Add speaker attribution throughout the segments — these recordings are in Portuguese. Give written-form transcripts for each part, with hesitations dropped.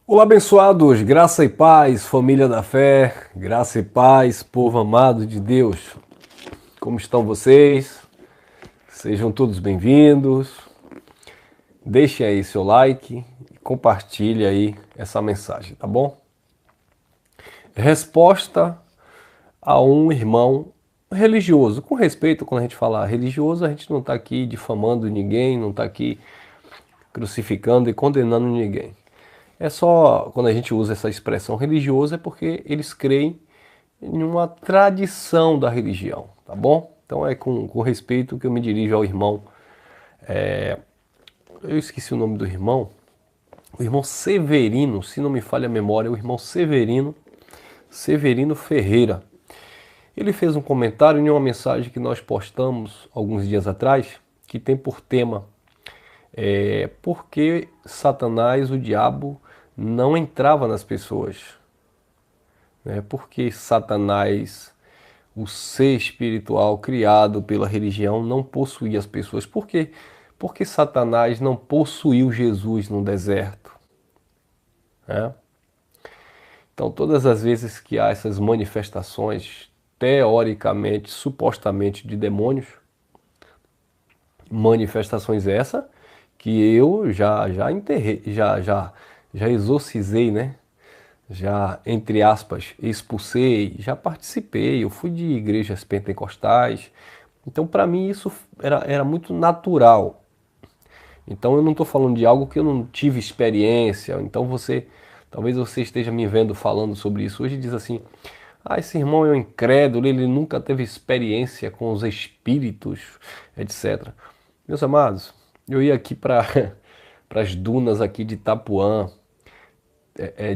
Speaker 1: Olá, abençoados, graça e paz, família da fé, graça e paz, povo amado de Deus. Como estão vocês? Sejam todos bem-vindos. Deixem aí seu like e compartilhe aí essa mensagem, tá bom? Resposta a um irmão religioso. Com respeito, quando a gente fala religioso, a gente não está aqui difamando ninguém, não está aqui crucificando e condenando ninguém. É só quando a gente usa essa expressão religioso é porque eles creem em uma tradição da religião, tá bom? Então é com respeito que eu me dirijo ao irmão. Eu esqueci o nome do irmão. O irmão Severino, se não me falha a memória, o irmão Severino Ferreira. Ele fez um comentário em uma mensagem que nós postamos alguns dias atrás, que tem por tema por que Satanás, o diabo, não entrava nas pessoas. Por que Satanás, o ser espiritual criado pela religião, não possuía as pessoas? Por quê? Porque Satanás não possuiu Jesus no deserto. Né? Então, todas as vezes que há essas manifestações, teoricamente, supostamente de demônios, manifestações essa que eu já enterrei, já exorcizei, né? Já, entre aspas, expulsei, já participei, eu fui de igrejas pentecostais, então para mim isso era muito natural. Então eu não estou falando de algo que eu não tive experiência, então talvez você esteja me vendo falando sobre isso hoje e diz assim, esse irmão é um incrédulo, ele nunca teve experiência com os espíritos, etc. Meus amados, eu ia aqui para as dunas aqui de Itapuã,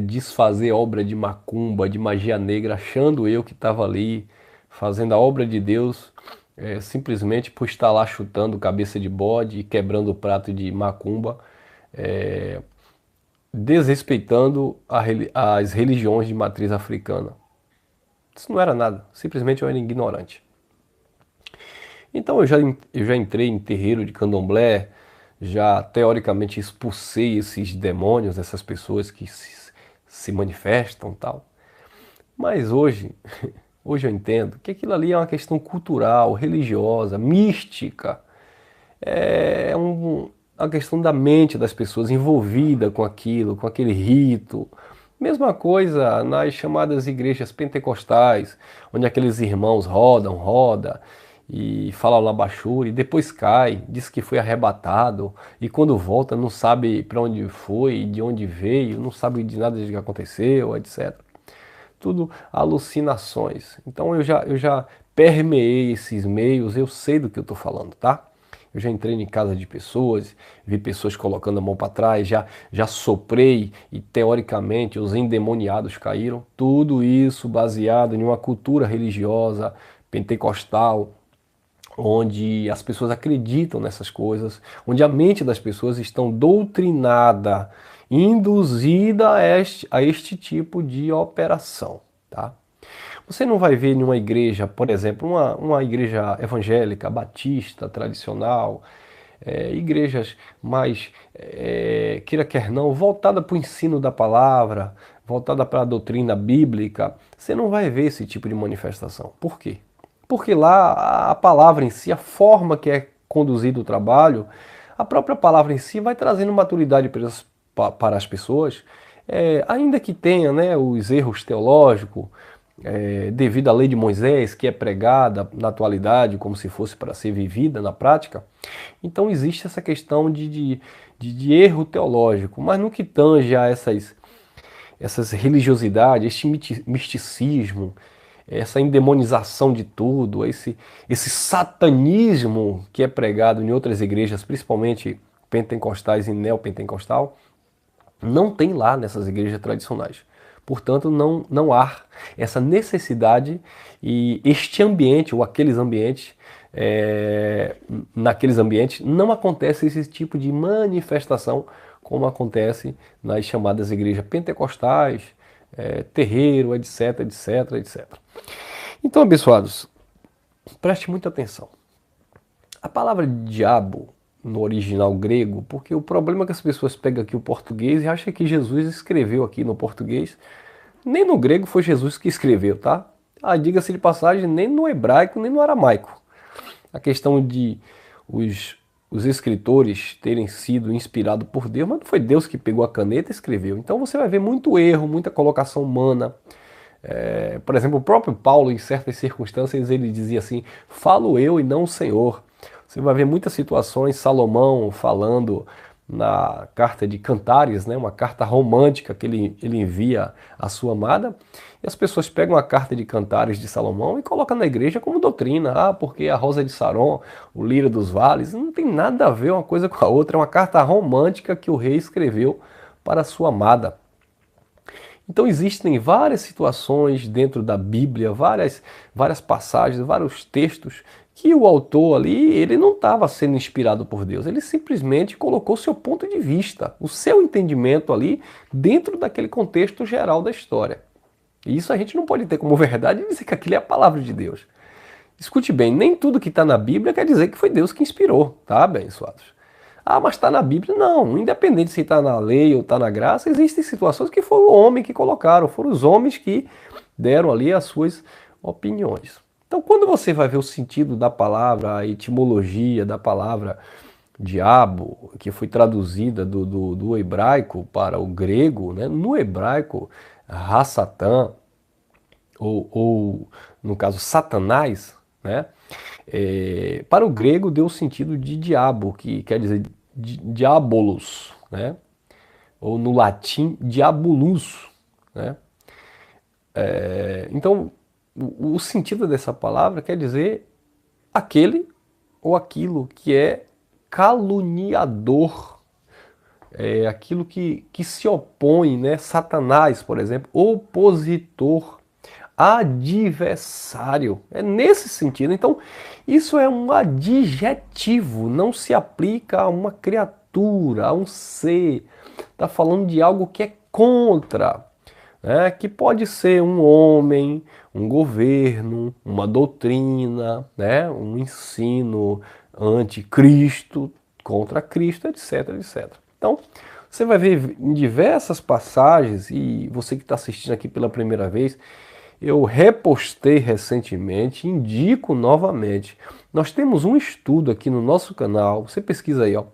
Speaker 1: desfazer obra de macumba, de magia negra, achando eu que estava ali fazendo a obra de Deus, simplesmente por estar lá chutando cabeça de bode e quebrando o prato de macumba, desrespeitando as religiões de matriz africana. Isso não era nada, simplesmente eu era ignorante. Então eu já entrei em terreiro de candomblé, já teoricamente expulsei esses demônios, essas pessoas que se manifestam e tal. Mas hoje eu entendo que aquilo ali é uma questão cultural, religiosa, mística. Uma questão da mente das pessoas envolvida com aquilo, com aquele rito. Mesma coisa nas chamadas igrejas pentecostais, onde aqueles irmãos roda e fala labachura e depois cai, diz que foi arrebatado e quando volta não sabe para onde foi, de onde veio, não sabe de nada do que aconteceu, etc. Tudo alucinações. Então eu já permeei esses meios, eu sei do que eu estou falando, tá? Eu já entrei em casa de pessoas, vi pessoas colocando a mão para trás, já soprei e teoricamente os endemoniados caíram. Tudo isso baseado em uma cultura religiosa pentecostal, onde as pessoas acreditam nessas coisas, onde a mente das pessoas estão doutrinada, induzida a este tipo de operação, tá? Você não vai ver em uma igreja, por exemplo, uma igreja evangélica, batista, tradicional, igrejas mais, queira quer não, voltada para o ensino da palavra, voltada para a doutrina bíblica, você não vai ver esse tipo de manifestação. Por quê? Porque lá a palavra em si, a forma que é conduzido o trabalho, a própria palavra em si vai trazendo maturidade para as pessoas, ainda que tenha, né, os erros teológicos, devido à lei de Moisés, que é pregada na atualidade como se fosse para ser vivida na prática. Então existe essa questão de erro teológico, mas no que tange a essas religiosidades, este misticismo, essa endemonização de tudo, esse satanismo que é pregado em outras igrejas, principalmente pentecostais e neopentecostal, não tem lá nessas igrejas tradicionais. Portanto, não há essa necessidade e este ambiente, ou aqueles ambientes, naqueles ambientes, não acontece esse tipo de manifestação como acontece nas chamadas igrejas pentecostais, terreiro, etc, etc, etc. Então, abençoados, preste muita atenção. A palavra diabo no original grego, porque o problema é que as pessoas pegam aqui o português e acham que Jesus escreveu aqui no português. Nem no grego foi Jesus que escreveu, tá? Ah, diga-se de passagem, nem no hebraico, nem no aramaico. A questão de os escritores terem sido inspirados por Deus, mas não foi Deus que pegou a caneta e escreveu. Então você vai ver muito erro, muita colocação humana. Por exemplo, o próprio Paulo, em certas circunstâncias, ele dizia assim: falo eu e não o Senhor. Você vai ver muitas situações, Salomão falando na carta de Cantares, né, uma carta romântica que ele envia à sua amada, e as pessoas pegam a carta de Cantares de Salomão e colocam na igreja como doutrina. Ah, porque a Rosa de Saron, o Lírio dos Vales, não tem nada a ver uma coisa com a outra, é uma carta romântica que o rei escreveu para a sua amada. Então existem várias situações dentro da Bíblia, várias passagens, vários textos que o autor ali, ele não estava sendo inspirado por Deus, ele simplesmente colocou seu ponto de vista, o seu entendimento ali dentro daquele contexto geral da história. E isso a gente não pode ter como verdade e dizer que aquilo é a palavra de Deus. Escute bem, nem tudo que está na Bíblia quer dizer que foi Deus que inspirou, tá, abençoados? Ah, mas está na Bíblia? Não, independente se está na lei ou está na graça, existem situações que foram o homem que colocaram, foram os homens que deram ali as suas opiniões. Então, quando você vai ver o sentido da palavra, a etimologia da palavra diabo, que foi traduzida do hebraico para o grego, né? No hebraico, Hassatã, ou no caso Satanás, né? Para o grego deu o sentido de diabo, que quer dizer diabolos, né? Ou no latim diabolus, né? Então o sentido dessa palavra quer dizer aquele ou aquilo que é caluniador, aquilo que se opõe, né? Satanás, por exemplo, opositor, adversário. É nesse sentido. Então, isso é um adjetivo, não se aplica a uma criatura, a um ser. Está falando de algo que é contra, né? Que pode ser um homem, um governo, uma doutrina, né? Um ensino anticristo, contra Cristo, etc, etc. Então, você vai ver em diversas passagens, e você que está assistindo aqui pela primeira vez, eu repostei recentemente, indico novamente. Nós temos um estudo aqui no nosso canal, você pesquisa aí, ó,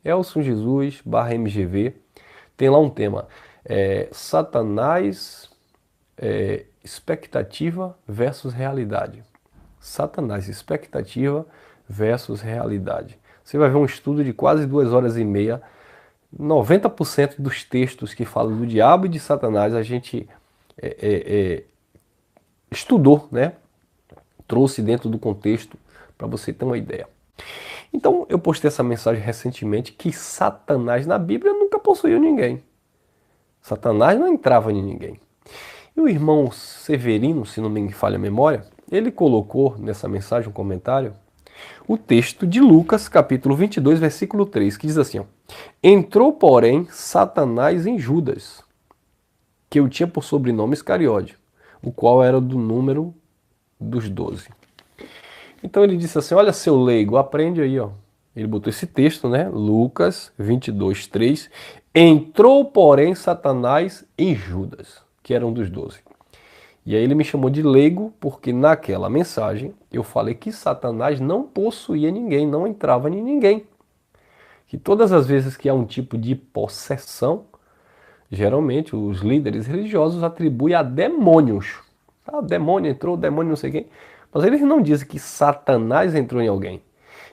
Speaker 1: Elson Jesus /MGV, tem lá um tema, Satanás, expectativa versus realidade. Satanás, expectativa versus realidade. Você vai ver um estudo de quase 2 horas e meia, 90% dos textos que falam do diabo e de Satanás a gente estudou, né? Trouxe dentro do contexto para você ter uma ideia. Então eu postei essa mensagem recentemente que Satanás na Bíblia nunca possuiu ninguém. Satanás não entrava em ninguém. E o irmão Severino, se não me falha a memória, ele colocou nessa mensagem um comentário o texto de Lucas, capítulo 22, versículo 3, que diz assim, ó, entrou, porém, Satanás em Judas, que eu tinha por sobrenome Iscariote, o qual era do número dos 12. Então ele disse assim, olha, seu leigo, aprende aí, ó. Ele botou esse texto, né? Lucas 22, 3. Entrou, porém, Satanás em Judas, que era um dos 12. E aí ele me chamou de leigo, porque naquela mensagem eu falei que Satanás não possuía ninguém, não entrava em ninguém. Que todas as vezes que há um tipo de possessão, geralmente os líderes religiosos atribuem a demônios. Ah, o demônio entrou, o demônio não sei quem. Mas eles não dizem que Satanás entrou em alguém.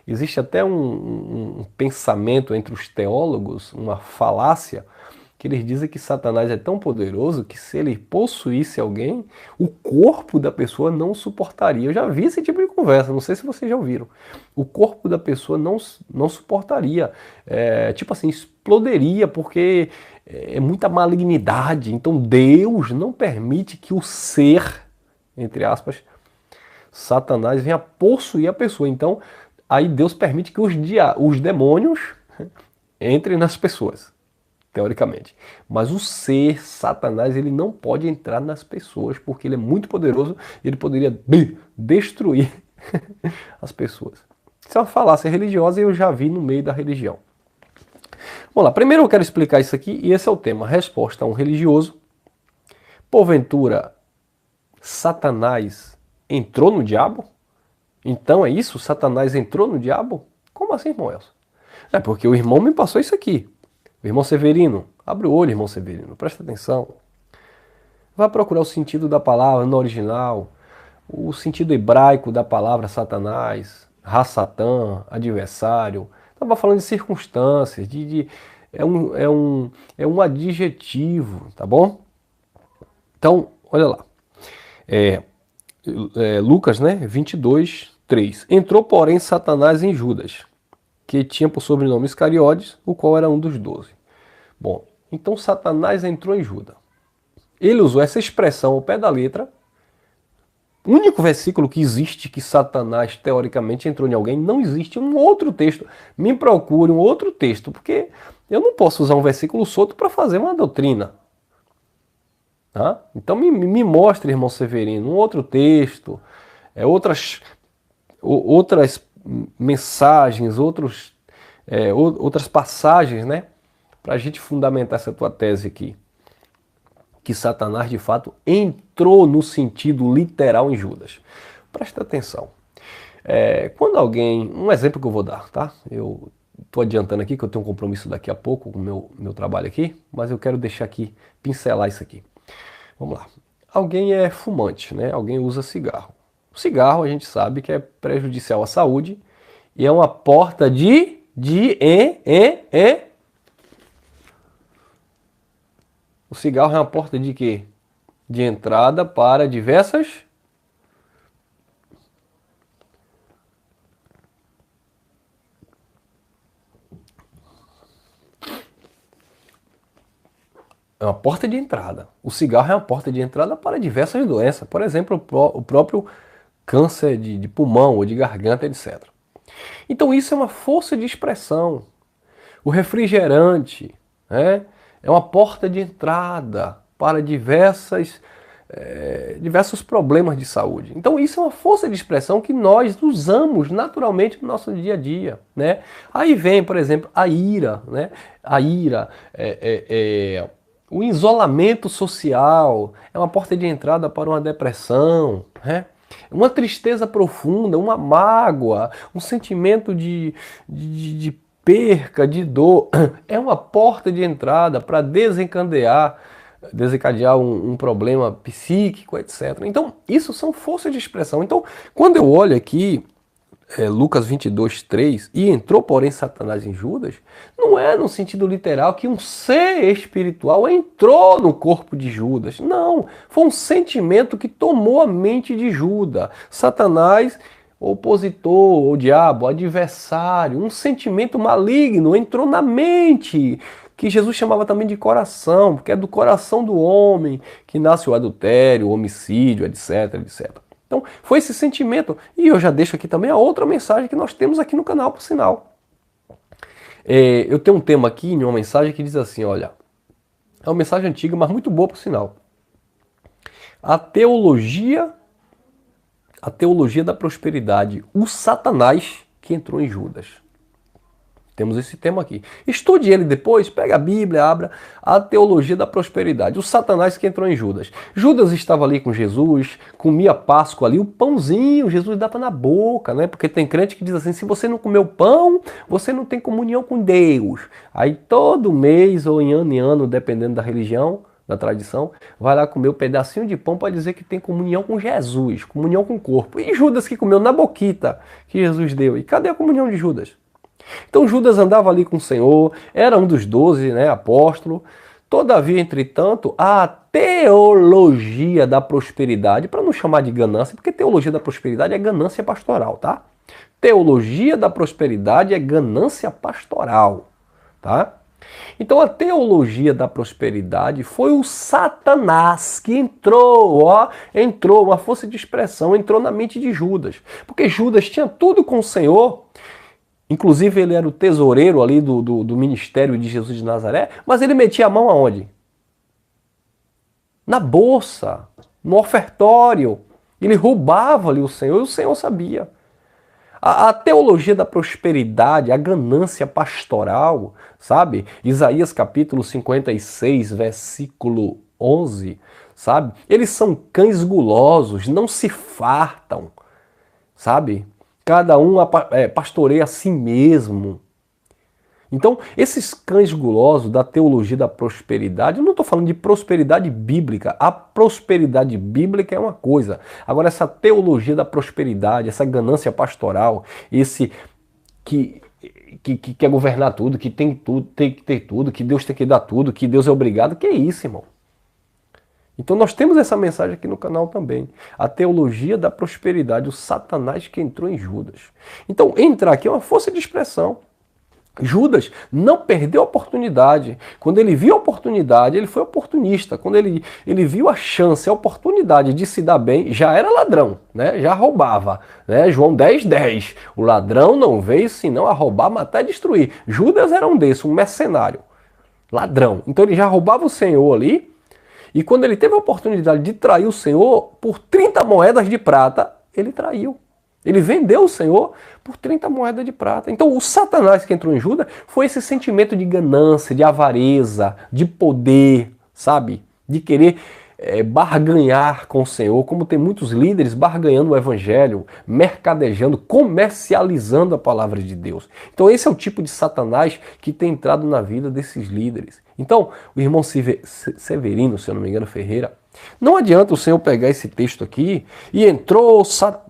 Speaker 1: Existe até um pensamento entre os teólogos, uma falácia, que eles dizem que Satanás é tão poderoso que se ele possuísse alguém, o corpo da pessoa não suportaria. Eu já vi esse tipo de conversa, não sei se vocês já ouviram. O corpo da pessoa não suportaria, tipo assim, explodiria, porque é muita malignidade. Então Deus não permite que o ser, entre aspas, Satanás venha possuir a pessoa. Então aí Deus permite que os demônios entrem nas pessoas, teoricamente. Mas o ser, Satanás, ele não pode entrar nas pessoas, porque ele é muito poderoso e ele poderia destruir as pessoas. Isso é uma falácia religiosa e eu já vi no meio da religião. Vamos lá, primeiro eu quero explicar isso aqui, e esse é o tema, resposta a um religioso. Porventura, Satanás entrou no diabo? Então é isso? Satanás entrou no diabo? Como assim, irmão Elcio? É porque o irmão me passou isso aqui. O irmão Severino, abre o olho, irmão Severino, presta atenção. Vai procurar o sentido da palavra no original, o sentido hebraico da palavra Satanás, Ra-Satã, adversário. Estava falando de circunstâncias, é um adjetivo, tá bom? Então, olha lá. Lucas, né, 22, 3. Entrou, porém, Satanás em Judas, que tinha por sobrenome Iscariotes, o qual era um dos 12. Bom, então Satanás entrou em Judas. Ele usou essa expressão ao pé da letra. O único versículo que existe que Satanás teoricamente entrou em alguém, não existe um outro texto. Me procure um outro texto, porque eu não posso usar um versículo solto para fazer uma doutrina. Tá? Então me mostre, irmão Severino, um outro texto, outras mensagens, outras passagens, né, para a gente fundamentar essa tua tese aqui. Que Satanás, de fato, entrou no sentido literal em Judas. Presta atenção. Quando alguém... Um exemplo que eu vou dar, tá? Eu estou adiantando aqui, que eu tenho um compromisso daqui a pouco com o meu trabalho aqui, mas eu quero deixar aqui, pincelar isso aqui. Vamos lá. Alguém é fumante, né? Alguém usa cigarro. O cigarro a gente sabe que é prejudicial à saúde e é uma porta O cigarro é uma porta de quê? De entrada para diversas... É uma porta de entrada. O cigarro é uma porta de entrada para diversas doenças. Por exemplo, o próprio câncer de pulmão ou de garganta, etc. Então isso é uma força de expressão. O refrigerante, né, é uma porta de entrada para diversos problemas de saúde. Então isso é uma força de expressão que nós usamos naturalmente no nosso dia a dia, né? Aí vem, por exemplo, a ira, né? A ira, o isolamento social é uma porta de entrada para uma depressão, né? Uma tristeza profunda, uma mágoa, um sentimento de perca, de dor, é uma porta de entrada para desencadear um problema psíquico, etc. Então, isso são forças de expressão. Então, quando eu olho aqui Lucas 22, 3, e entrou, porém, Satanás em Judas, não é no sentido literal que um ser espiritual entrou no corpo de Judas. Não, foi um sentimento que tomou a mente de Judas. Satanás, opositor, o diabo, adversário, um sentimento maligno entrou na mente, que Jesus chamava também de coração, porque é do coração do homem que nasce o adultério, o homicídio, etc, etc. Então, foi esse sentimento. E eu já deixo aqui também a outra mensagem que nós temos aqui no canal, por sinal. Eu tenho um tema aqui em uma mensagem que diz assim, olha, é uma mensagem antiga, mas muito boa, por sinal. A teologia da prosperidade, o Satanás que entrou em Judas. Temos esse tema aqui. Estude ele depois, pega a Bíblia, abra a teologia da prosperidade. O Satanás que entrou em Judas. Judas estava ali com Jesus, comia Páscoa ali, o pãozinho, Jesus dava na boca, né? Porque tem crente que diz assim, se você não comer o pão, você não tem comunhão com Deus. Aí todo mês ou em ano, dependendo da religião, da tradição, vai lá comer um pedacinho de pão para dizer que tem comunhão com Jesus, comunhão com o corpo. E Judas que comeu na boquita que Jesus deu. E cadê a comunhão de Judas? Então Judas andava ali com o Senhor, era um dos 12, né, apóstolo. Todavia, entretanto, a teologia da prosperidade, para não chamar de ganância, porque teologia da prosperidade é ganância pastoral, tá? Teologia da prosperidade é ganância pastoral, tá? Então a teologia da prosperidade foi o Satanás que entrou, uma força de expressão, entrou na mente de Judas. Porque Judas tinha tudo com o Senhor. Inclusive ele era o tesoureiro ali do ministério de Jesus de Nazaré, mas ele metia a mão aonde? Na bolsa, no ofertório. Ele roubava ali o Senhor e o Senhor sabia. A teologia da prosperidade, a ganância pastoral, sabe? Isaías capítulo 56, versículo 11, sabe? Eles são cães gulosos, não se fartam, sabe? Cada um pastoreia a si mesmo. Então, esses cães gulosos da teologia da prosperidade, eu não estou falando de prosperidade bíblica. A prosperidade bíblica é uma coisa. Agora, essa teologia da prosperidade, essa ganância pastoral, esse que quer governar tudo, que tem tudo, tem que ter tudo, que Deus tem que dar tudo, que Deus é obrigado, que é isso, irmão? Então nós temos essa mensagem aqui no canal também. A teologia da prosperidade, o Satanás que entrou em Judas. Então, entrar aqui é uma força de expressão. Judas não perdeu a oportunidade. Quando ele viu a oportunidade, ele foi oportunista. Quando ele viu a chance, a oportunidade de se dar bem, já era ladrão, né? Já roubava. Né? João 10:10. O ladrão não veio senão a roubar, matar e destruir. Judas era um desses, um mercenário. Ladrão. Então ele já roubava o Senhor ali. E quando ele teve a oportunidade de trair o Senhor por 30 moedas de prata, ele traiu. Ele vendeu o Senhor por 30 moedas de prata. Então o Satanás que entrou em Judas foi esse sentimento de ganância, de avareza, de poder, sabe? De querer barganhar com o Senhor, como tem muitos líderes barganhando o evangelho, mercadejando, comercializando a palavra de Deus. Então esse é o tipo de Satanás que tem entrado na vida desses líderes. Então, o irmão Severino, se eu não me engano, Ferreira, não adianta o Senhor pegar esse texto aqui e entrou,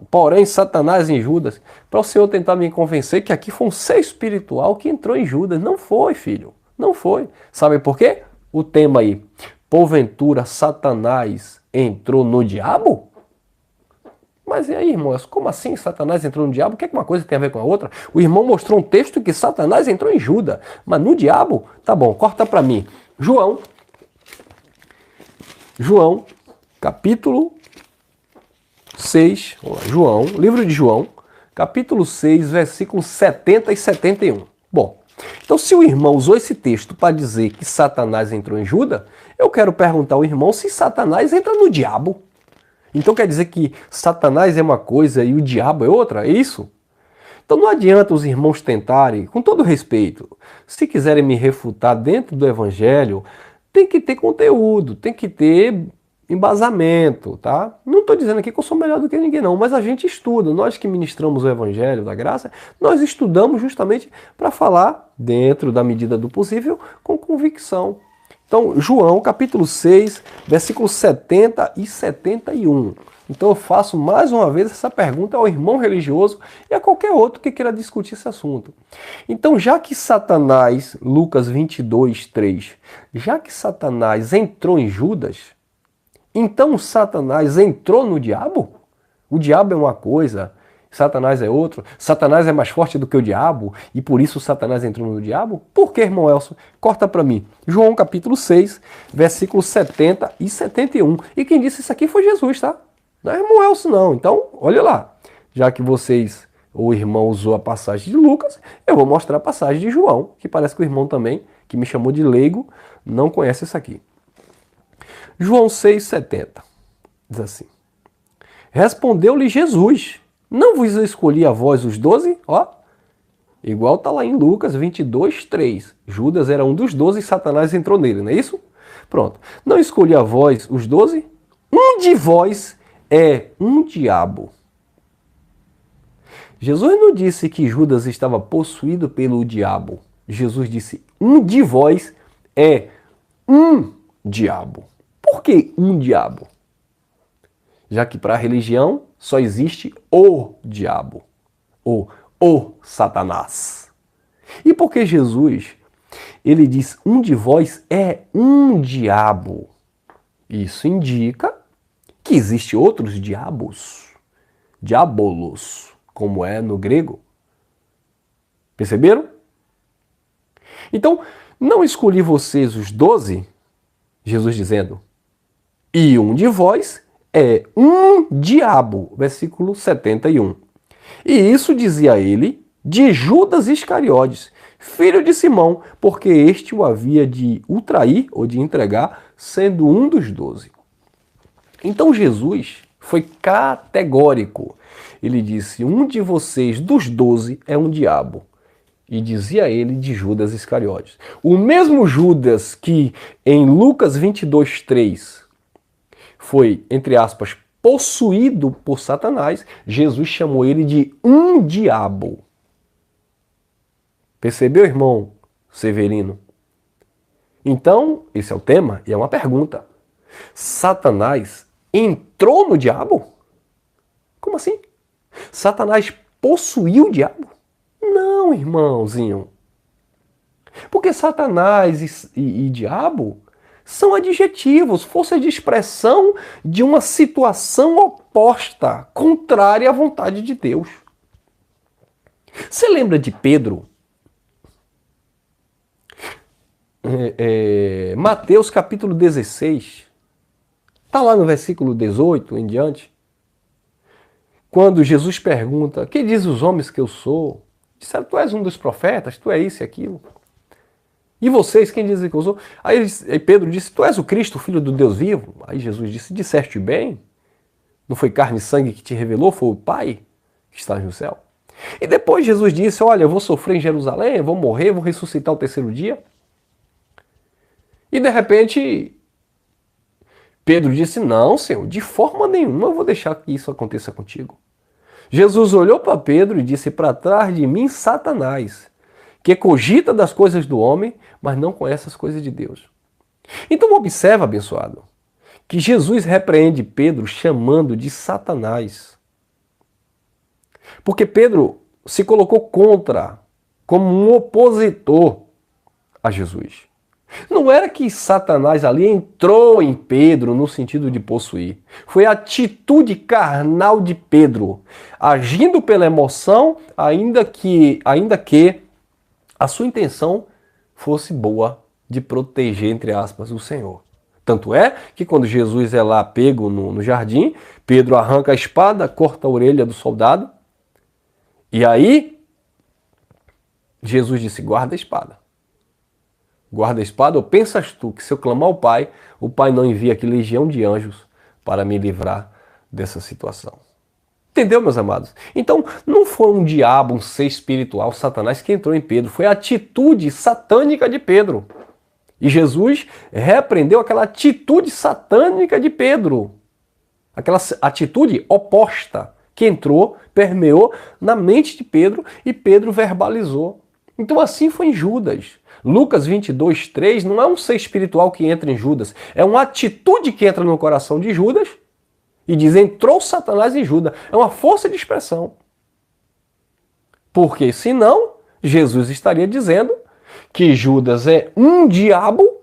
Speaker 1: porém, Satanás em Judas, para o Senhor tentar me convencer que aqui foi um ser espiritual que entrou em Judas. Não foi, filho. Não foi. Sabe por quê? O tema aí. Porventura, Satanás entrou no diabo? Mas e aí, irmãos? Como assim Satanás entrou no diabo? O que é que uma coisa tem a ver com a outra? O irmão mostrou um texto que Satanás entrou em Judas. Mas no diabo? Tá bom, corta para mim. João, capítulo 6, João, livro de João, capítulo 6, versículos 70 e 71. Bom, então se o irmão usou esse texto para dizer que Satanás entrou em Judas, eu quero perguntar ao irmão se Satanás entra no diabo. Então quer dizer que Satanás é uma coisa e o diabo é outra? É isso? Então não adianta os irmãos tentarem, com todo respeito, se quiserem me refutar dentro do evangelho, tem que ter conteúdo, tem que ter embasamento, tá? Não estou dizendo aqui que eu sou melhor do que ninguém não, mas a gente estuda. Nós que ministramos o evangelho da graça, nós estudamos justamente para falar, dentro da medida do possível, com convicção. Então, João, capítulo 6, versículos 70 e 71. Então eu faço mais uma vez essa pergunta ao irmão religioso e a qualquer outro que queira discutir esse assunto. Então, já que Satanás, Lucas 22, 3, já que Satanás entrou em Judas, então Satanás entrou no diabo? O diabo é uma coisa, Satanás é outro, Satanás é mais forte do que o diabo e por isso Satanás entrou no diabo? Por que, irmão Elcio? Corta para mim. João capítulo 6, versículos 70 e 71. E quem disse isso aqui foi Jesus, tá? Não é irmão Elcio não. Então, olha lá. Já que o irmão usou a passagem de Lucas, eu vou mostrar a passagem de João, que parece que o irmão também, que me chamou de leigo, não conhece isso aqui. João 6, 70. Diz assim. Respondeu-lhe Jesus. Não vos escolhi a vós os 12? Ó, igual está lá em Lucas 22, 3. Judas era um dos 12 e Satanás entrou nele, não é isso? Pronto. Não escolhi a vós os 12? Um de vós é um diabo. Jesus não disse que Judas estava possuído pelo diabo. Jesus disse, um de vós é um diabo. Por que um diabo? Já que para a religião só existe o diabo, ou o Satanás. E porque Jesus, ele diz, um de vós é um diabo. Isso indica que existe outros diabos, diabolos, como é no grego. Perceberam? Então, não escolhi vocês os 12, Jesus dizendo, e um de vós é um diabo, versículo 71. E isso dizia ele de Judas Iscariotes, filho de Simão, porque este o havia de o trair ou de entregar, sendo um dos 12. Então Jesus, Foi categórico. Ele disse, um de vocês, dos 12, é um diabo. E dizia ele de Judas Iscariotes. O mesmo Judas que em Lucas 22:3 foi, entre aspas, possuído por Satanás, Jesus chamou ele de um diabo. Percebeu, irmão Severino? Então, esse é o tema e é uma pergunta. Satanás entrou no diabo? Como assim? Satanás possuiu o diabo? Não, irmãozinho. Porque Satanás e diabo são adjetivos, forças de expressão de uma situação oposta, contrária à vontade de Deus. Você lembra de Pedro? Mateus capítulo 16, está lá no versículo 18 em diante, quando Jesus pergunta, que diz os homens que eu sou? Disseram, tu és um dos profetas, tu é isso e aquilo. E vocês, quem dizem que eu sou? Aí Pedro disse, tu és o Cristo, o Filho do Deus vivo? Aí Jesus disse, disseste bem, não foi carne e sangue que te revelou, foi o Pai que está no céu. E depois Jesus disse, olha, eu vou sofrer em Jerusalém, eu vou morrer, vou ressuscitar ao terceiro dia. E de repente, Pedro disse, não, Senhor, de forma nenhuma eu vou deixar que isso aconteça contigo. Jesus olhou para Pedro e disse, para trás de mim, Satanás, que cogita das coisas do homem, mas não conhece as coisas de Deus. Então observa, abençoado, que Jesus repreende Pedro chamando de Satanás. Porque Pedro se colocou contra, como um opositor a Jesus. Não era que Satanás ali entrou em Pedro no sentido de possuir. Foi a atitude carnal de Pedro, agindo pela emoção, ainda que a sua intenção fosse boa de proteger, entre aspas, o Senhor. Tanto é que quando Jesus é lá pego no jardim, Pedro arranca a espada, corta a orelha do soldado, e aí Jesus disse, guarda a espada. Guarda a espada, ou pensas tu que se eu clamar ao Pai, o Pai não envia aqui legião de anjos para me livrar dessa situação. Entendeu, meus amados? Então, não foi um diabo, um ser espiritual, Satanás, que entrou em Pedro. Foi a atitude satânica de Pedro. E Jesus repreendeu aquela atitude satânica de Pedro. Aquela atitude oposta que entrou, permeou na mente de Pedro e Pedro verbalizou. Então assim foi em Judas. Lucas 22:3 não é um ser espiritual que entra em Judas, é uma atitude que entra no coração de Judas e diz, entrou Satanás em Judas. É uma força de expressão. Porque senão, Jesus estaria dizendo que Judas é um diabo.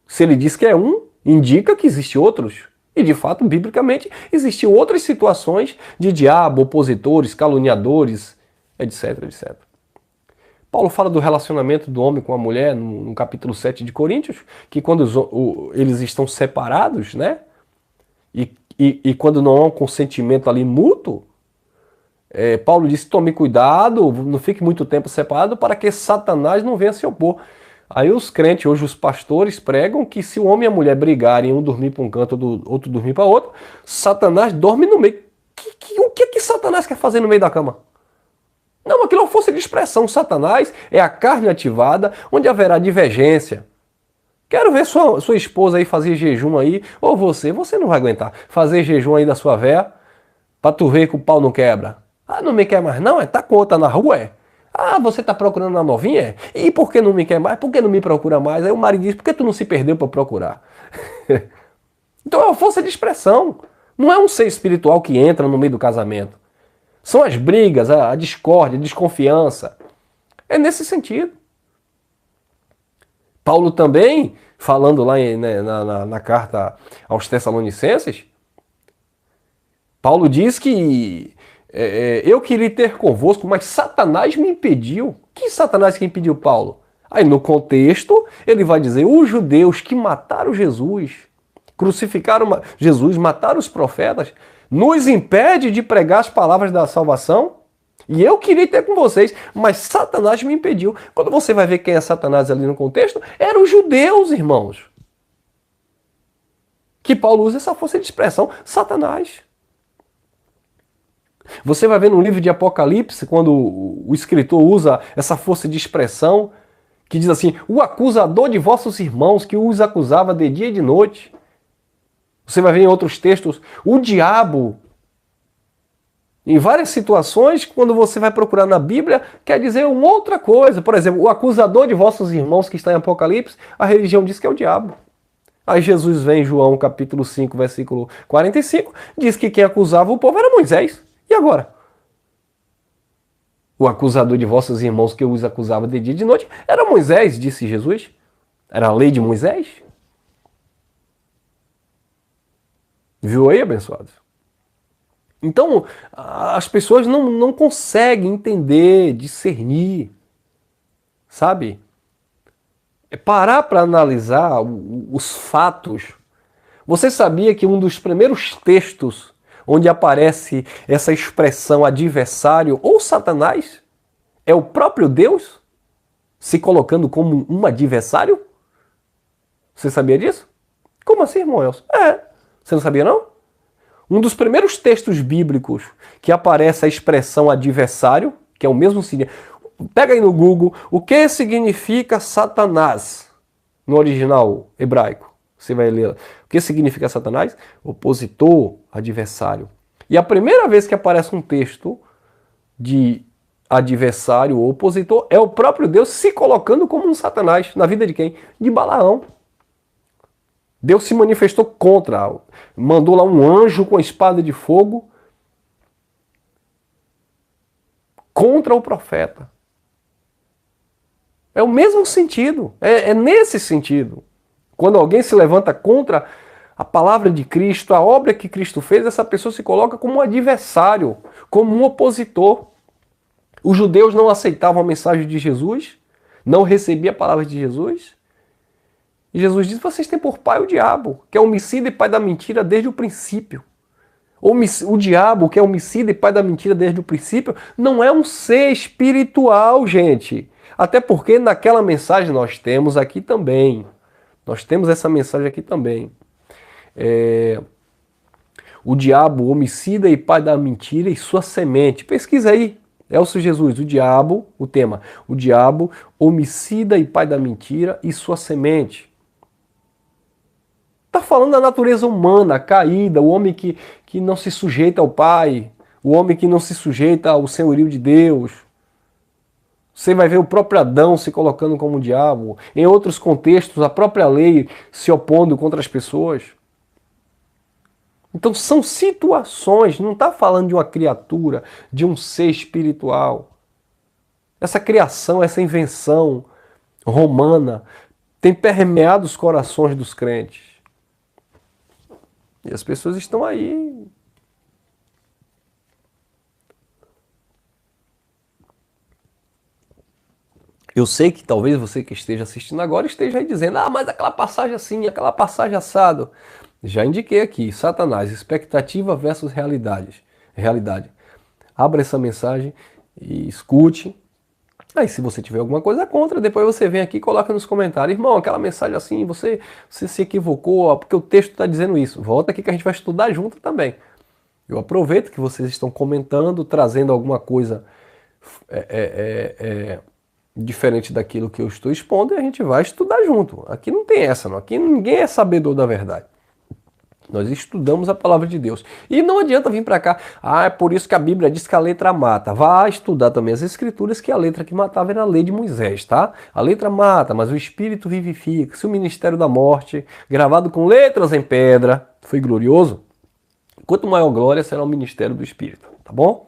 Speaker 1: Se ele diz que é um, indica que existem outros. E de fato, biblicamente, existiam outras situações de diabo, opositores, caluniadores, etc, etc. Paulo fala do relacionamento do homem com a mulher no capítulo 7 de Coríntios, que quando eles estão separados, né? E quando não há um consentimento ali mútuo, Paulo disse, tome cuidado, não fique muito tempo separado para que Satanás não venha se opor. Aí os crentes, hoje os pastores, pregam que se o homem e a mulher brigarem, um dormir para um canto, outro dormir para outro, Satanás dorme no meio. O que Satanás quer fazer no meio da cama? Não, aquilo é uma força de expressão. Satanás é a carne ativada, onde haverá divergência. Quero ver sua esposa aí fazer jejum aí, ou você não vai aguentar. Fazer jejum aí da sua véia, pra tu ver que o pau não quebra. Ah, não me quer mais não? Tá com outra na rua, é? Ah, você tá procurando uma novinha, é? E por que não me quer mais? Por que não me procura mais? Aí o marido diz, por que tu não se perdeu para procurar? Então é uma força de expressão. Não é um ser espiritual que entra no meio do casamento. São as brigas, a discórdia, a desconfiança. É nesse sentido. Paulo também, falando lá na carta aos Tessalonicenses, Paulo diz que eu queria ter convosco, mas Satanás me impediu. Que Satanás que impediu Paulo? Aí no contexto, ele vai dizer, os judeus que mataram Jesus, crucificaram Jesus, mataram os profetas, nos impede de pregar as palavras da salvação. E eu queria ter com vocês, mas Satanás me impediu. Quando você vai ver quem é Satanás ali no contexto, eram os judeus, irmãos. que Paulo usa essa força de expressão, Satanás. Você vai ver no livro de Apocalipse, quando o escritor usa essa força de expressão, que diz assim, o acusador de vossos irmãos, que os acusava de dia e de noite. Você vai ver em outros textos, o diabo. Em várias situações, quando você vai procurar na Bíblia, quer dizer uma outra coisa. Por exemplo, o acusador de vossos irmãos, que está em Apocalipse, a religião diz que é o diabo. Aí Jesus vem em João capítulo 5, versículo 45, diz que quem acusava o povo era Moisés. E agora? O acusador de vossos irmãos que os acusava de dia e de noite era Moisés, disse Jesus. Era a lei de Moisés. Viu aí, abençoados? Então, as pessoas não conseguem entender, discernir, sabe? É parar para analisar os fatos. Você sabia que um dos primeiros textos onde aparece essa expressão adversário ou Satanás é o próprio Deus se colocando como um adversário? Você sabia disso? Como assim, irmão Elcio? Você não sabia não? Um dos primeiros textos bíblicos que aparece a expressão adversário, que é o mesmo significado. Pega aí no Google o que significa Satanás no original hebraico. Você vai ler. O que significa Satanás? Opositor, adversário. E a primeira vez que aparece um texto de adversário ou opositor é o próprio Deus se colocando como um Satanás. Na vida de quem? De Balaão. Deus se manifestou contra, mandou lá um anjo com a espada de fogo contra o profeta. É o mesmo sentido, é nesse sentido. Quando alguém se levanta contra a palavra de Cristo, a obra que Cristo fez, essa pessoa se coloca como um adversário, como um opositor. Os judeus não aceitavam a mensagem de Jesus, não recebiam a palavra de Jesus. E Jesus diz, vocês têm por pai o diabo, que é homicida e pai da mentira desde o princípio. O diabo, que é homicida e pai da mentira desde o princípio, não é um ser espiritual, gente. Até porque naquela mensagem nós temos aqui também. Nós temos essa mensagem aqui também. O diabo, homicida e pai da mentira e sua semente. Pesquisa aí. Elcio Jesus, o diabo, o tema. O diabo, homicida e pai da mentira e sua semente. Está falando da natureza humana, caída, o homem que não se sujeita ao Pai, o homem que não se sujeita ao senhorio de Deus. Você vai ver o próprio Adão se colocando como diabo. Em outros contextos, a própria lei se opondo contra as pessoas. Então são situações, não está falando de uma criatura, de um ser espiritual. Essa criação, essa invenção romana tem permeado os corações dos crentes. E as pessoas estão aí. Eu sei que talvez você que esteja assistindo agora esteja aí dizendo, mas aquela passagem assim, aquela passagem assado. Já indiquei aqui, Satanás, expectativa versus realidade. Abra essa mensagem e escute. Aí se você tiver alguma coisa contra, depois você vem aqui e coloca nos comentários. Irmão, aquela mensagem assim, você se equivocou, porque o texto está dizendo isso. Volta aqui que a gente vai estudar junto também. Eu aproveito que vocês estão comentando, trazendo alguma coisa diferente daquilo que eu estou expondo e a gente vai estudar junto. Aqui não tem essa, não. Aqui ninguém é sabedor da verdade. Nós estudamos a palavra de Deus. E não adianta vir para cá. É por isso que a Bíblia diz que a letra mata. Vá estudar também as Escrituras, que a letra que matava era a lei de Moisés, tá? A letra mata, mas o Espírito vivifica. Se o ministério da morte, gravado com letras em pedra, foi glorioso, quanto maior glória será o ministério do Espírito, tá bom?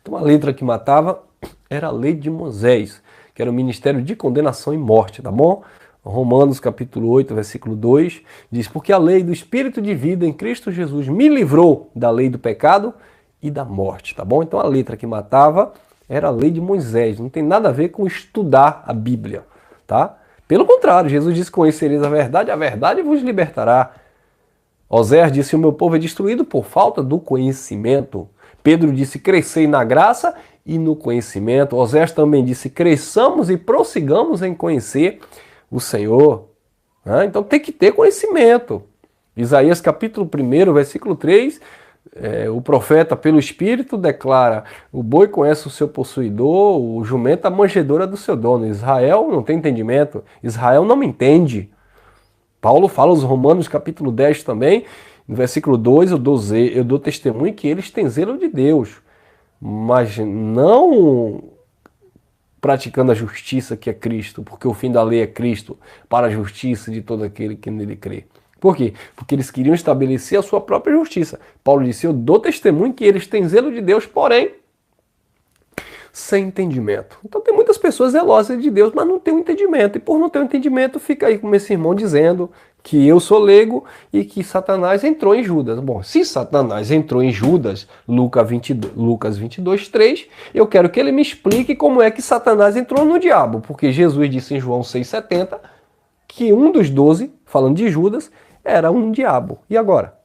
Speaker 1: Então a letra que matava era a lei de Moisés, que era o ministério de condenação e morte, tá bom? Romanos capítulo 8, versículo 2, diz, porque a lei do Espírito de vida em Cristo Jesus me livrou da lei do pecado e da morte, tá bom? Então a letra que matava era a lei de Moisés, não tem nada a ver com estudar a Bíblia, tá? Pelo contrário, Jesus disse, conhecereis a verdade vos libertará. Oséias disse, o meu povo é destruído por falta do conhecimento. Pedro disse, crescei na graça e no conhecimento. Oséias também disse, cresçamos e prossigamos em conhecer o Senhor. Então tem que ter conhecimento. Isaías capítulo 1, versículo 3, o profeta pelo Espírito declara: o boi conhece o seu possuidor, o jumento a manjedoura do seu dono. Israel não tem entendimento, Israel não me entende. Paulo fala aos Romanos capítulo 10 também, no versículo 2, eu dou testemunho que eles têm zelo de Deus, mas não praticando a justiça que é Cristo, porque o fim da lei é Cristo, para a justiça de todo aquele que nele crê. Por quê? Porque eles queriam estabelecer a sua própria justiça. Paulo disse: eu dou testemunho que eles têm zelo de Deus, porém, sem entendimento. Então tem muitas pessoas zelosas de Deus, mas não tem um entendimento. E por não ter um entendimento, fica aí como esse irmão dizendo que eu sou leigo e que Satanás entrou em Judas. Bom, se Satanás entrou em Judas, Lucas 22, 3, eu quero que ele me explique como é que Satanás entrou no diabo. Porque Jesus disse em João 6,70 que um dos 12, falando de Judas, era um diabo. E agora?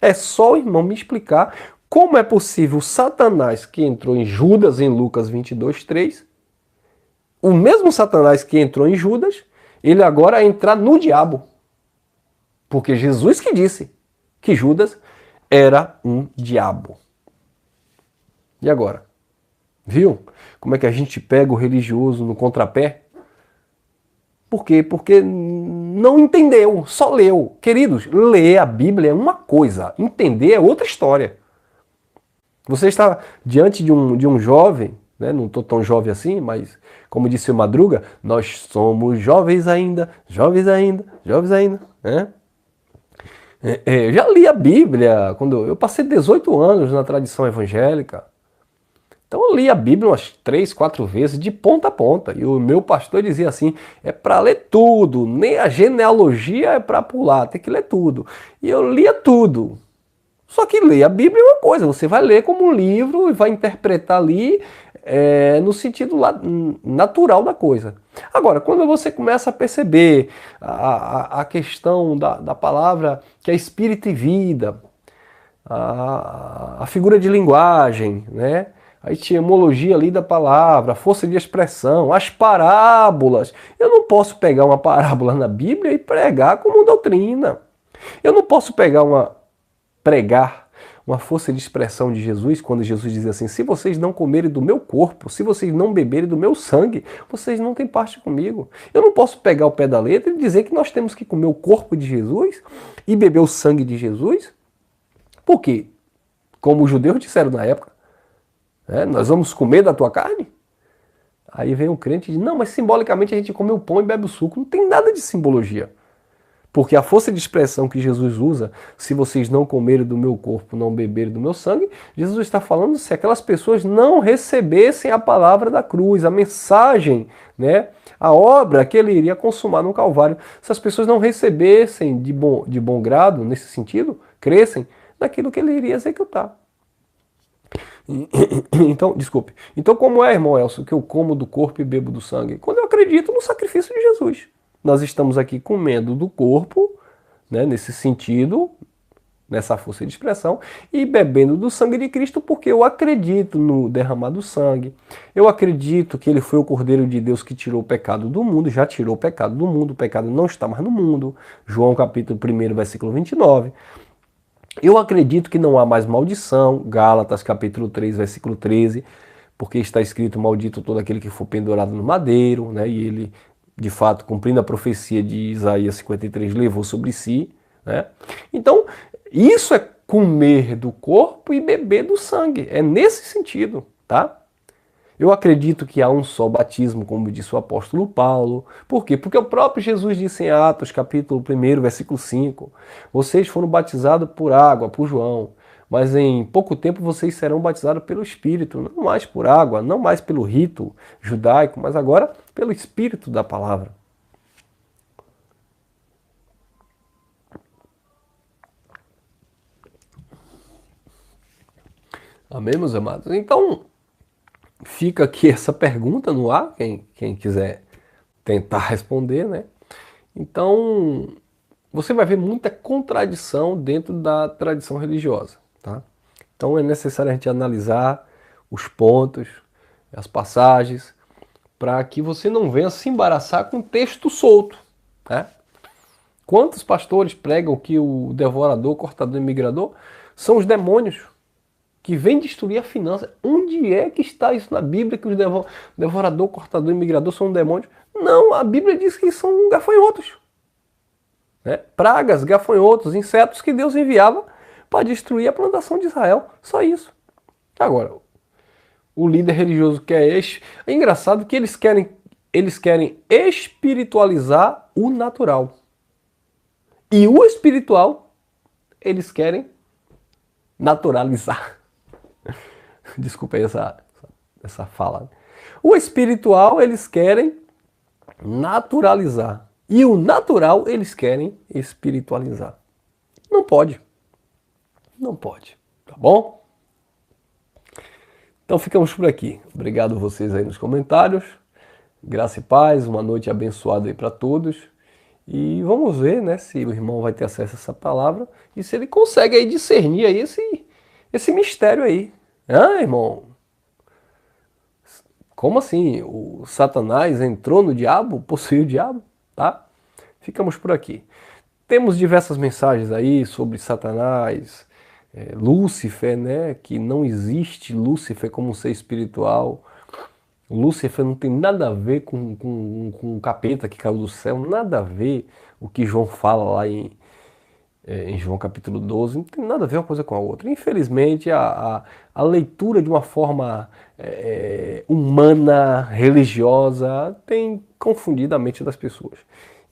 Speaker 1: É só o irmão me explicar como é possível Satanás que entrou em Judas em Lucas 22, 3, o mesmo Satanás que entrou em Judas, ele agora entrar no diabo. Porque Jesus que disse que Judas era um diabo. E agora? Viu? Como é que a gente pega o religioso no contrapé? Por quê? Porque não entendeu, só leu. Queridos, ler a Bíblia é uma coisa, entender é outra história. Você está diante de um jovem, né? Não estou tão jovem assim, mas como disse o Madruga, nós somos jovens ainda, jovens ainda, jovens ainda. Né? Eu já li a Bíblia, quando eu passei 18 anos na tradição evangélica. Então eu li a Bíblia umas 3, 4 vezes, de ponta a ponta. E o meu pastor dizia assim, é para ler tudo, nem a genealogia é para pular, tem que ler tudo. E eu lia tudo. Só que ler a Bíblia é uma coisa, você vai ler como um livro e vai interpretar ali no sentido natural da coisa. Agora, quando você começa a perceber a questão da palavra que é espírito e vida, a figura de linguagem, né? A etimologia ali da palavra, a força de expressão, as parábolas. Eu não posso pegar uma parábola na Bíblia e pregar como doutrina. Eu não posso pregar uma força de expressão de Jesus, quando Jesus diz assim, se vocês não comerem do meu corpo, se vocês não beberem do meu sangue, vocês não têm parte comigo. Eu não posso pegar o pé da letra e dizer que nós temos que comer o corpo de Jesus e beber o sangue de Jesus. Por quê? Como os judeus disseram na época, nós vamos comer da tua carne? Aí vem o crente e diz, não, mas simbolicamente a gente come o pão e bebe o suco. Não tem nada de simbologia. Porque a força de expressão que Jesus usa, se vocês não comerem do meu corpo, não beberem do meu sangue, Jesus está falando se aquelas pessoas não recebessem a palavra da cruz, a mensagem, né, a obra que ele iria consumar no Calvário. Se as pessoas não recebessem de bom grado, nesse sentido, crescem naquilo que ele iria executar. Então, desculpe. Então, como é, irmão Elcio, que eu como do corpo e bebo do sangue? Quando eu acredito no sacrifício de Jesus. Nós estamos aqui comendo do corpo, né, nesse sentido, nessa força de expressão, e bebendo do sangue de Cristo, porque eu acredito no derramar do sangue. Eu acredito que ele foi o Cordeiro de Deus que tirou o pecado do mundo, já tirou o pecado do mundo, o pecado não está mais no mundo. João capítulo 1, versículo 29. Eu acredito que não há mais maldição, Gálatas capítulo 3, versículo 13, porque está escrito, maldito todo aquele que for pendurado no madeiro, né? E ele, de fato, cumprindo a profecia de Isaías 53, levou sobre si, né? Então, isso é comer do corpo e beber do sangue, é nesse sentido, tá? Eu acredito que há um só batismo, como disse o apóstolo Paulo. Por quê? Porque o próprio Jesus disse em Atos, capítulo 1, versículo 5, vocês foram batizados por água, por João, mas em pouco tempo vocês serão batizados pelo Espírito, não mais por água, não mais pelo rito judaico, mas agora pelo Espírito da palavra. Amém, meus amados? Então, fica aqui essa pergunta no ar, quem quiser tentar responder, né? Então, você vai ver muita contradição dentro da tradição religiosa, tá? Então é necessário a gente analisar os pontos, as passagens, para que você não venha se embaraçar com texto solto, né? Quantos pastores pregam que o devorador, cortador e migrador são os demônios que vêm destruir a finança? Onde é que está isso na Bíblia, que os devorador, cortador e migrador são demônios? Não, a Bíblia diz que são gafanhotos. Né? Pragas, gafanhotos, insetos que Deus enviava para destruir a plantação de Israel. Só isso. Agora, o líder religioso quer é engraçado que eles querem espiritualizar o natural. E o espiritual eles querem naturalizar. Desculpa aí essa fala. O espiritual eles querem naturalizar. E o natural eles querem espiritualizar. Não pode. Não pode. Tá bom? Então ficamos por aqui. Obrigado a vocês aí nos comentários. Graça e paz, uma noite abençoada aí para todos. E vamos ver, né, se o irmão vai ter acesso a essa palavra e se ele consegue aí discernir aí esse mistério aí. Ah, irmão, como assim? O Satanás entrou no diabo, possuiu o diabo, tá? Ficamos por aqui. Temos diversas mensagens aí sobre Satanás, Lúcifer, né? Que não existe Lúcifer como um ser espiritual. Lúcifer não tem nada a ver com o capeta que caiu do céu, nada a ver o que João fala lá em João capítulo 12, não tem nada a ver uma coisa com a outra. Infelizmente, a leitura de uma forma humana, religiosa, tem confundido a mente das pessoas.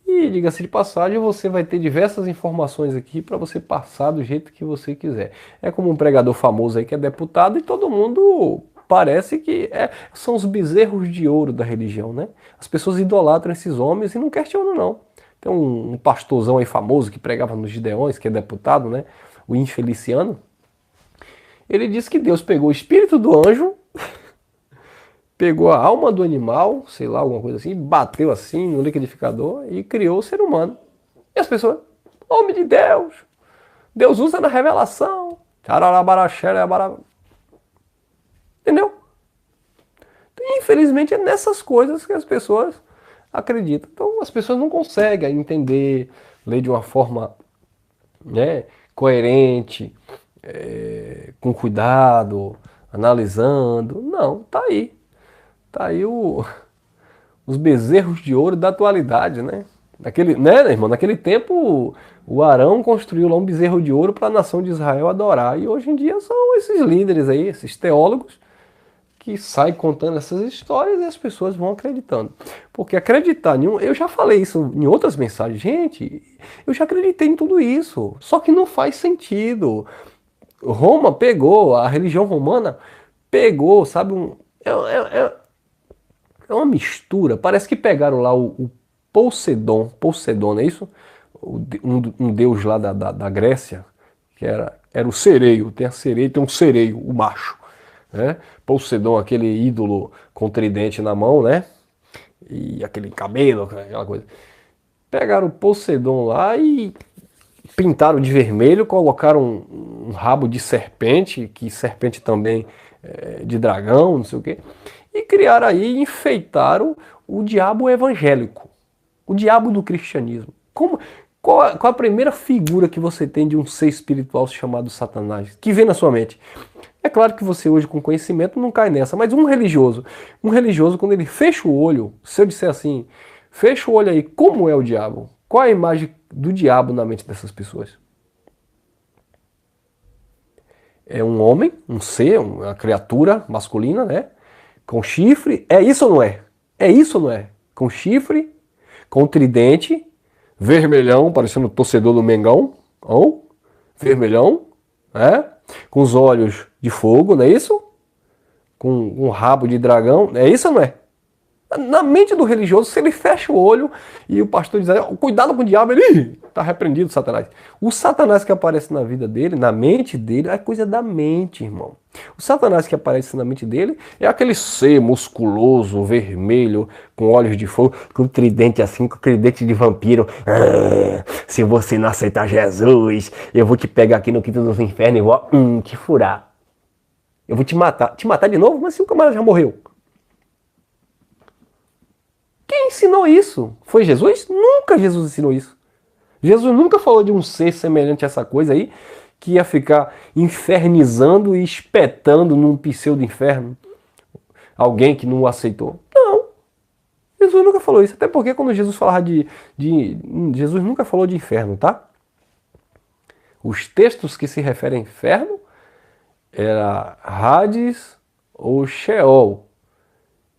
Speaker 1: E, diga-se de passagem, você vai ter diversas informações aqui para você passar do jeito que você quiser. É como um pregador famoso aí que é deputado e todo mundo parece que são os bezerros de ouro da religião, né? As pessoas idolatram esses homens e não questionam, não. Tem um pastorzão aí famoso que pregava nos Gideões, que é deputado, né? O Infeliciano. Ele disse que Deus pegou o espírito do anjo, pegou a alma do animal, sei lá, alguma coisa assim, bateu assim no liquidificador e criou o ser humano. E as pessoas, homem de Deus, Deus usa na revelação. Entendeu? Infelizmente é nessas coisas que as pessoas acreditam. Então as pessoas não conseguem entender, ler de uma forma, né, coerente, com cuidado, analisando. Não, tá aí. Tá aí os bezerros de ouro da atualidade, né? Irmão? Naquele tempo o Arão construiu lá um bezerro de ouro para a nação de Israel adorar. E hoje em dia são esses líderes aí, esses teólogos, que saem contando essas histórias e as pessoas vão acreditando. Porque acreditar em eu já falei isso em outras mensagens. Gente, eu já acreditei em tudo isso. Só que não faz sentido. Roma pegou, a religião romana pegou, sabe, é uma mistura. Parece que pegaram lá o Poseidon, não é isso? Um deus lá da Grécia, que era o sereio. Tem a sereia, tem um sereio, o macho. Né? Poseidon, aquele ídolo com tridente na mão, né? E aquele cabelo, aquela coisa. Pegaram o Poseidon lá e pintaram de vermelho, colocaram um rabo de serpente, que serpente também de dragão, não sei o quê. E criaram aí, enfeitaram o diabo evangélico, o diabo do cristianismo. Qual a primeira figura que você tem de um ser espiritual chamado Satanás, que vem na sua mente? É claro que você hoje com conhecimento não cai nessa, mas um religioso quando ele fecha o olho, se eu disser assim, fecha o olho aí, como é o diabo? Qual é a imagem do diabo na mente dessas pessoas? É um homem, um ser, uma criatura masculina, né? Com chifre, é isso ou não é? É isso ou não é? Com chifre, com tridente, vermelhão, parecendo o torcedor do Mengão, vermelhão, né? Com os olhos de fogo, não é isso? Com um rabo de dragão, é isso ou não é? Na mente do religioso, se ele fecha o olho e o pastor diz, cuidado com o diabo, ele está repreendido, Satanás. O Satanás que aparece na vida dele, na mente dele, é coisa da mente, irmão. O Satanás que aparece na mente dele é aquele ser musculoso, vermelho, com olhos de fogo, com tridente assim, com tridente de vampiro. Se você não aceitar Jesus, eu vou te pegar aqui no quinto dos infernos e vou te furar. Eu vou te matar. Te matar de novo? Mas se o camarada já morreu. Quem ensinou isso? Foi Jesus? Nunca Jesus ensinou isso. Jesus nunca falou de um ser semelhante a essa coisa aí, que ia ficar infernizando e espetando num pseudo-inferno alguém que não o aceitou. Não, Jesus nunca falou isso. Até porque quando Jesus falava Jesus nunca falou de inferno, tá? Os textos que se referem a inferno era Hades ou Sheol,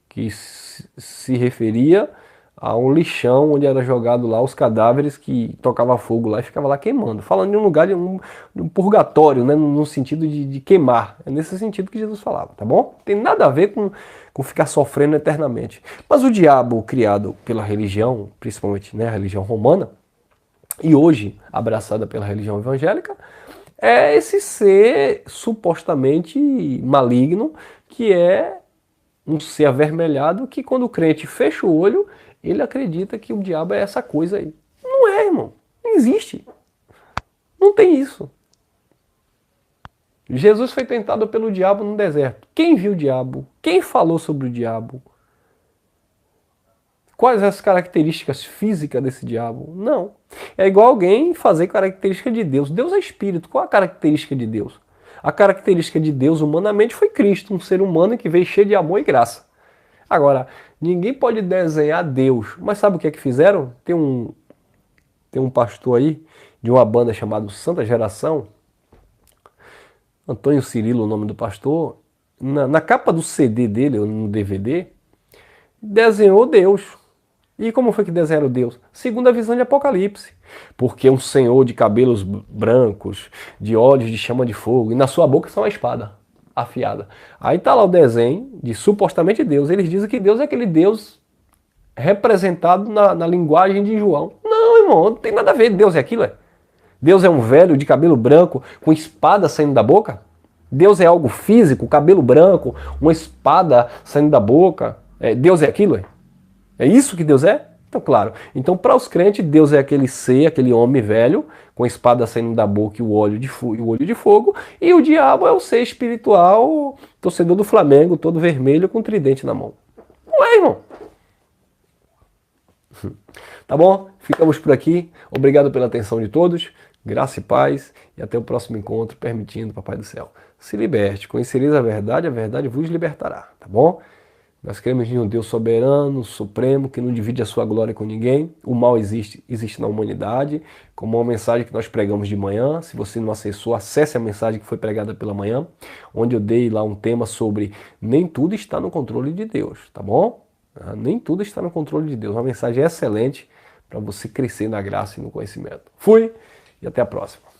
Speaker 1: que se referia a um lixão onde era jogado lá os cadáveres que tocava fogo lá e ficava lá queimando. Falando de um lugar de um purgatório, né, no sentido de queimar. É nesse sentido que Jesus falava, tá bom? Tem nada a ver com ficar sofrendo eternamente. Mas o diabo criado pela religião, principalmente, né, a religião romana, e hoje abraçada pela religião evangélica, é esse ser supostamente maligno, que é um ser avermelhado que quando o crente fecha o olho, ele acredita que o diabo é essa coisa aí. Não é, irmão. Não existe. Não tem isso. Jesus foi tentado pelo diabo no deserto. Quem viu o diabo? Quem falou sobre o diabo? Quais as características físicas desse diabo? Não. É igual alguém fazer característica de Deus. Deus é espírito. Qual a característica de Deus? A característica de Deus humanamente foi Cristo, um ser humano que veio cheio de amor e graça. Agora, ninguém pode desenhar Deus. Mas sabe o que é que fizeram? Tem um pastor aí, de uma banda chamada Santa Geração, Antônio Cirilo, o nome do pastor, na capa do CD dele, ou no DVD, desenhou Deus. E como foi que desenharam Deus? Segundo a visão de Apocalipse. Porque um senhor de cabelos brancos, de olhos de chama de fogo, e na sua boca só uma espada afiada. Aí tá lá o desenho de supostamente Deus. Eles dizem que Deus é aquele Deus representado na linguagem de João. Não, irmão, não tem nada a ver. Deus é aquilo, é? Deus é um velho de cabelo branco com espada saindo da boca? Deus é algo físico, cabelo branco, uma espada saindo da boca? Deus é aquilo, é? É isso que Deus é? Então, claro. Então, para os crentes, Deus é aquele ser, aquele homem velho, com a espada saindo da boca e o olho de fogo, e o diabo é o ser espiritual, torcedor do Flamengo, todo vermelho, com tridente na mão. Não é, irmão? Tá bom? Ficamos por aqui. Obrigado pela atenção de todos. Graça e paz. E até o próximo encontro, permitindo, Papai do Céu. Se liberte. Conhecereis a verdade vos libertará. Tá bom? Nós cremos em um Deus soberano, supremo, que não divide a sua glória com ninguém. O mal existe na humanidade, como uma mensagem que nós pregamos de manhã. Se você não acessou, acesse a mensagem que foi pregada pela manhã, onde eu dei lá um tema sobre nem tudo está no controle de Deus, tá bom? Nem tudo está no controle de Deus. Uma mensagem excelente para você crescer na graça e no conhecimento. Fui e até a próxima.